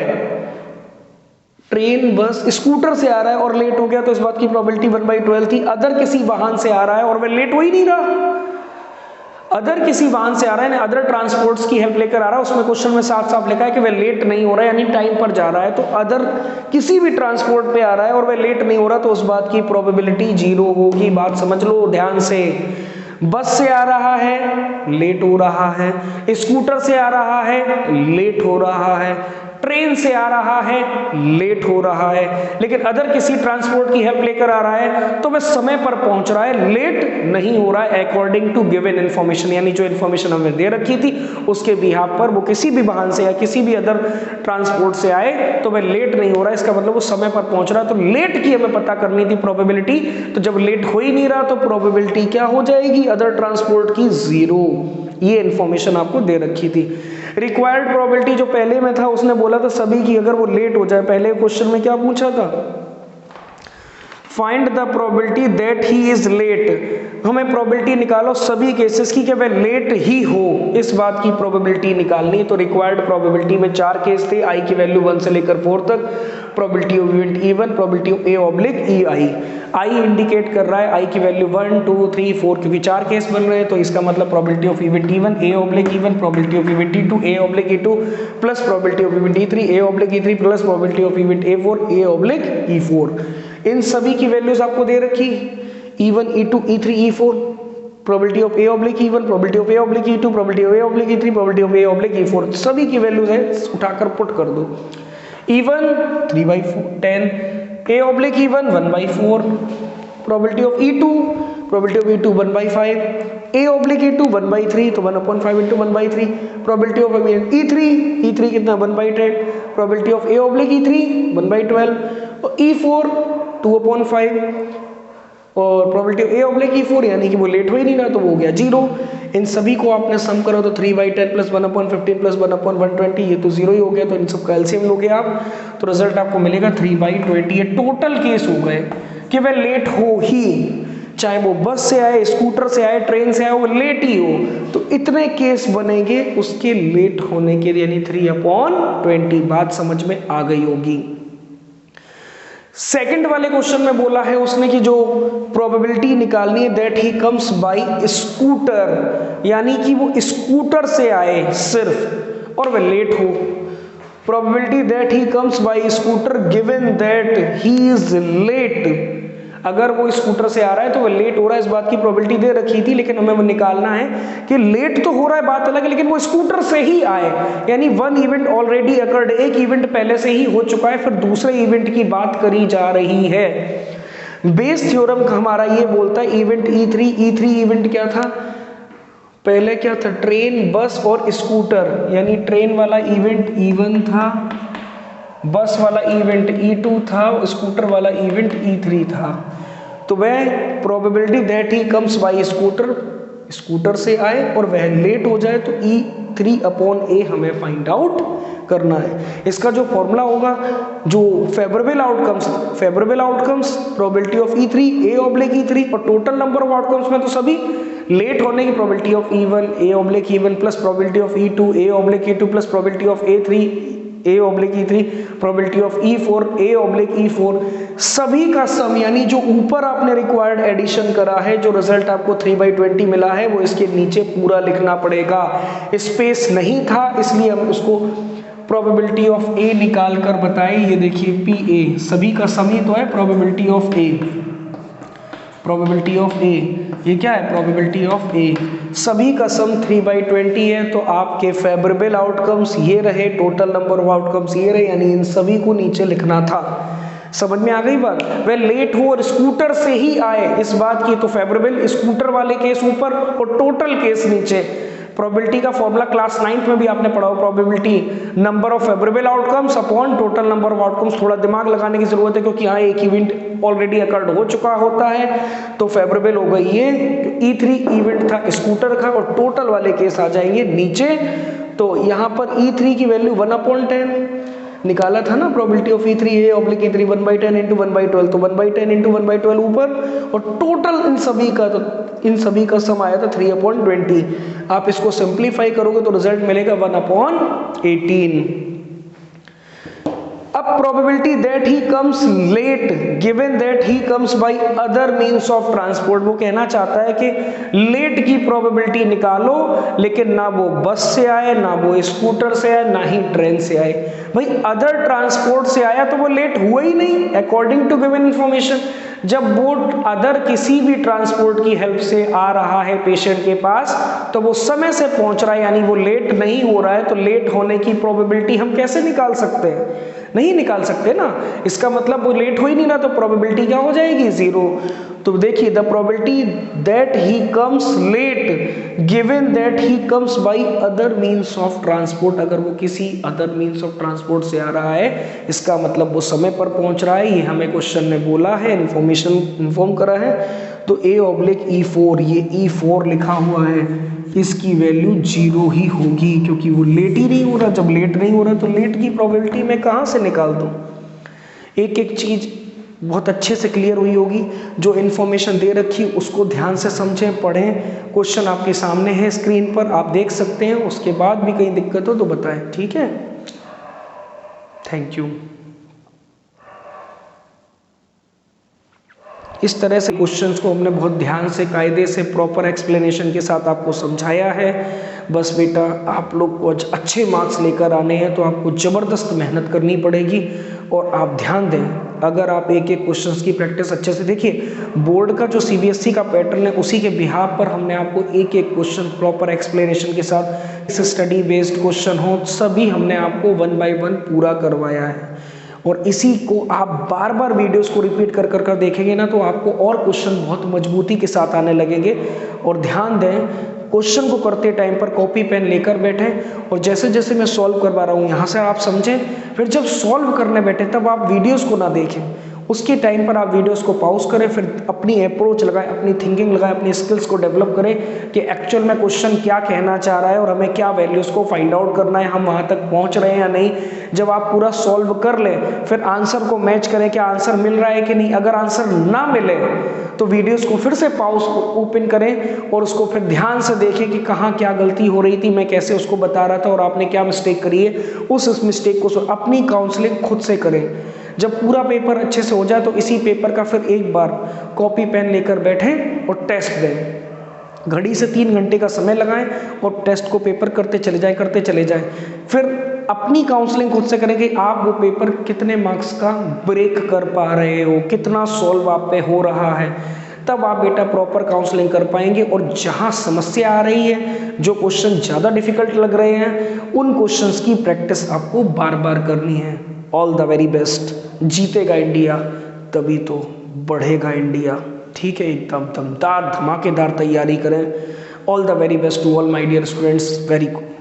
Speaker 1: ट्रेन, बस, स्कूटर से आ रहा है और लेट हो गया तो इस बात की प्रोबेबिलिटी 1/12 थी। अदर किसी वाहन से आ रहा है और वह लेट हो ही नहीं रहा, अदर किसी वाहन से आ रहा है, अदर ट्रांसपोर्ट्स की हेल्प लेकर आ रहा है, उसमें क्वेश्चन में साफ साफ लिखा है कि वह लेट नहीं हो रहा है, यानी टाइम पर जा रहा है। तो अदर किसी भी ट्रांसपोर्ट पे आ रहा है और वह लेट नहीं हो रहा तो उस बात की प्रोबेबिलिटी 0 होगी। बात समझ लो ध्यान से। बस से आ रहा है, लेट हो रहा है, स्कूटर से आ रहा है, लेट हो रहा है, ट्रेन से आ रहा है, लेट हो रहा है, लेकिन अदर किसी ट्रांसपोर्ट की हेल्प लेकर आ रहा है तो वह समय पर पहुंच रहा है, लेट नहीं हो रहा है अकॉर्डिंग टू गिवन इन्फॉर्मेशन। यानी जो इन्फॉर्मेशन हमें दे रखी थी उसके बिहाफ पर वो किसी भी वाहन से या किसी भी अदर ट्रांसपोर्ट से आए तो वह लेट नहीं हो रहा है, इसका मतलब वो समय पर पहुंच रहा है। तो लेट की हमें पता करनी थी प्रोबेबिलिटी, तो जब लेट हो ही नहीं रहा तो प्रोबेबिलिटी क्या हो जाएगी, अदर ट्रांसपोर्ट की 0। ये इन्फॉर्मेशन आपको दे रखी थी। रिक्वायर्ड प्रोबेबिलिटी जो पहले में था उसने बोला था सभी की अगर वो लेट हो जाए, पहले क्वेश्चन में क्या पूछा था, find the probability that he is late. हमें प्रोबेबिलिटी निकालो सभी केसेस की कि वह लेट ही हो, इस बात की प्रोबेबिलिटी निकालनी। तो रिक्वायर्ड प्रोबेबिलिटी में 4 केस थे, आई की वैल्यू 1 से लेकर 4 तक। Probability of event E1, probability of A/EI। I indicate कर रहा है आई की वैल्यू 1, 2, 3, 4, क्योंकि 4 केस बन रहे हैं तो इसका मतलब probability of event E1 A/E1, probability of event E2 A/E2 plus probability of event E3 A/E3 plus probability of event A4 A/E4। इन सभी की वैल्यूज आपको दे रखी, E1, E2, E3, E4, probability of A/E1, probability of A/E2, probability of A/E3, probability of A/E4, सभी की वैल्यूज है, उठाकर पुट कर दो। E1 3/10, A/E1 1/4, probability of E2, probability of E2 1/5, A/E2 1/3, तो 1/5 into 1/3, प्रोबेबिलिटी ऑफ E3 कितना 1/10, प्रोबेबिलिटी ऑफ A/E3 1/12, और E4 2/5, और प्रोबेबिलिटी ऑफ A / E4 यानी कि वो लेट हो ही नहीं रहा तो वो हो गया 0। इन सभी को आपने सम करो तो 3/10 + 1/15 + 1/120, ये तो 0 ही हो गया। तो इन सब का एलसीएम लोगे आप तो रिजल्ट आपको मिलेगा 3/20। ये टोटल केस हो गए कि वह लेट हो ही, चाहे वो बस से आए, स्कूटर से आए, ट्रेन से आए, वो लेट ही हो। तो इतने केस बनेंगे उसके लेट होने के, यानी 3/20। बात समझ में आ गई होगी। सेकंड वाले क्वेश्चन में बोला है उसने कि जो प्रोबेबिलिटी निकालनी है that he comes by scooter, यानी कि वो स्कूटर से आए सिर्फ और वह लेट हो। Probability that he comes by scooter given that he is late, अगर वो स्कूटर से आ रहा है तो वो लेट हो रहा है, इस बात की प्रोबेबिलिटी दे रखी थी, लेकिन हमें वो निकालना है कि लेट तो हो रहा है बात अलग है, लेकिन वो स्कूटर से ही आए, यानी वन इवेंट ऑलरेडी अकर्ड, एक इवेंट पहले से ही हो चुका है, फिर दूसरे इवेंट की बात करी जा रही है। बेस थ्योरम हमारा ये बोलता है इवेंट E3 इवेंट क्या था, पहले क्या था, ट्रेन, बस और स्कूटर, यानी ट्रेन वाला इवेंट E1 था, बस वाला इवेंट E2 था, स्कूटर वाला इवेंट E3 था। तो वह probability that he comes by scooter, scooter से आए और वह लेट हो जाए, तो E3/A हमें फाइंड आउट करना है। इसका जो फॉर्मूला होगा, जो favourable outcomes probability of E3 A / E3 और टोटल नंबर ऑफ आउटकम्स में तो सभी लेट होने की probability of E1 A / E1 plus probability of E2 A / E2 plus probability of A3 A / E3, probability of E4 A / E4, सभी का सम, यानी जो ऊपर आपने रिक्वायर्ड एडिशन करा है, जो रिजल्ट आपको 3/20 मिला है, वो इसके नीचे पूरा लिखना पड़ेगा। स्पेस नहीं था इसलिए हम उसको प्रोबेबिलिटी ऑफ A निकाल कर बताएं। ये देखिए PA, सभी का सम ही तो है probability of A, probability of A, ये क्या है, प्रोबेबिलिटी ऑफ A, सभी का सम 3/20 है। तो आपके फेवरेबल आउटकम्स ये रहे, टोटल नंबर ऑफ आउटकम्स ये रहे, यानी इन सभी को नीचे लिखना था। समझ में आ गई बात। वह लेट हो और स्कूटर से ही आए, इस बात की तो फेवरेबल स्कूटर वाले केस ऊपर और टोटल केस नीचे। प्रोबेबिलिटी का फॉर्मूला क्लास 9th में भी आपने पढ़ा हो, probability number of favourable outcomes upon total number of outcomes. थोड़ा दिमाग लगाने की जरूरत है क्योंकि यहाँ एक इवेंट ऑलरेडी अकर्ड हो चुका होता है, तो फेवरेबल होगा ये, E3 इवेंट था स्कूटर का, और टोटल वाले केस आ जाएंगे नीचे। तो यहाँ पर E3 की वैल्यू 1/10 निकाला था ना, probability of E3 A / E3 1/10 × 1/12, तो 1/10 × 1/12 ऊपर, और टोटल इन सभी का सम आया था 3/20। आप इसको सिंप्लीफाई करोगे तो रिजल्ट मिलेगा 1/18। अब probability that he comes late given that he comes by other means of transport, वो कहना चाहता है कि लेट की प्रोबेबिलिटी निकालो, लेकिन ना वो बस से आए, ना वो स्कूटर से आए, ना ही ट्रेन से आए। भाई अदर ट्रांसपोर्ट से आया तो वो लेट हुआ ही नहीं अकॉर्डिंग टू गिवन इंफॉर्मेशन। जब वो अदर किसी भी ट्रांसपोर्ट की हेल्प से आ रहा है पेशेंट के पास, तो वो समय से पहुंच रहा है, यानी वो लेट नहीं हो रहा है। तो लेट होने की प्रोबेबिलिटी हम कैसे निकाल सकते हैं, नहीं निकाल सकते ना। इसका मतलब वो लेट हो ही नहीं रहा, तो प्रोबेबिलिटी क्या हो जाएगी, 0। तो देखिए the probability that he comes late given that he comes by other means of transport, अगर वो किसी अदर मीन्स ऑफ ट्रांसपोर्ट से आ रहा है, इसका मतलब वो समय पर पहुंच रहा है। ये हमें क्वेश्चन ने बोला है, इन्फॉर्मेशन इन्फॉर्म करा है। तो A / E4, ये E4 लिखा हुआ है, इसकी वैल्यू 0 ही होगी, क्योंकि वो लेट ही नहीं हो रहा। जब लेट नहीं हो रहा तो लेट की प्रोबेबिलिटी मैं कहाँ से निकाल दूँ। एक एक चीज बहुत अच्छे से क्लियर हुई होगी। जो इन्फॉर्मेशन दे रखी उसको ध्यान से समझें, पढ़ें। क्वेश्चन आपके सामने है स्क्रीन पर, आप देख सकते हैं। उसके बाद भी कहीं दिक्कत हो तो बताएं, ठीक है। Thank you. इस तरह से क्वेश्चंस को हमने बहुत ध्यान से, कायदे से, प्रॉपर एक्सप्लेनेशन के साथ आपको समझाया है। बस बेटा आप लोग को अच्छे मार्क्स लेकर आने हैं तो आपको ज़बरदस्त मेहनत करनी पड़ेगी। और आप ध्यान दें, अगर आप एक एक क्वेश्चंस की प्रैक्टिस अच्छे से देखिए, बोर्ड का जो CBSE का पैटर्न है उसी के बिहाफ पर हमने आपको एक एक क्वेश्चन प्रॉपर एक्सप्लेनेशन के साथ, स्टडी बेस्ड क्वेश्चन हो, सभी हमने आपको 1 by 1 पूरा करवाया है। और इसी को आप बार बार वीडियोस को रिपीट कर कर देखेंगे ना, तो आपको और क्वेश्चन बहुत मजबूती के साथ आने लगेंगे। और ध्यान दें, क्वेश्चन को करते टाइम पर कॉपी पेन लेकर बैठें, और जैसे जैसे मैं सॉल्व करवा रहा हूँ यहाँ से आप समझें। फिर जब सॉल्व करने बैठे तब आप वीडियोस को ना देखें, उसके टाइम पर आप वीडियोस को पॉज करें, फिर अपनी अप्रोच लगाएं, अपनी थिंकिंग लगाएं, अपनी स्किल्स को डेवलप करें कि एक्चुअल में क्वेश्चन क्या कहना चाह रहा है और हमें क्या वैल्यूज़ को फाइंड आउट करना है, हम वहाँ तक पहुँच रहे हैं या नहीं। जब आप पूरा सॉल्व कर लें फिर आंसर को मैच करें, क्या आंसर मिल रहा है कि नहीं। अगर आंसर ना मिले तो वीडियोस को फिर से पॉज ओपन करें और उसको फिर ध्यान से देखें कि कहाँ क्या गलती हो रही थी, मैं कैसे उसको बता रहा था और आपने क्या मिस्टेक करी है। उस मिस्टेक को अपनी काउंसलिंग खुद से करें। जब पूरा पेपर अच्छे से हो जाए तो इसी पेपर का फिर एक बार कॉपी पेन लेकर बैठें और टेस्ट दें। घड़ी से 3 घंटे का समय लगाएं और टेस्ट को पेपर करते चले जाएं। फिर अपनी काउंसलिंग खुद से करें कि आप वो पेपर कितने मार्क्स का ब्रेक कर पा रहे हो, कितना सॉल्व आप पे हो रहा है। तब आप बेटा प्रॉपर काउंसलिंग कर पाएंगे। और जहां समस्या आ रही है, जो क्वेश्चन ज़्यादा डिफिकल्ट लग रहे हैं, उन क्वेश्चंस की प्रैक्टिस आपको बार बार करनी है। All the very best. जीतेगा इंडिया तभी तो बढ़ेगा इंडिया। ठीक है, एकदम दमदार धमाकेदार तैयारी करें। All the very best to all my dear students. Very good.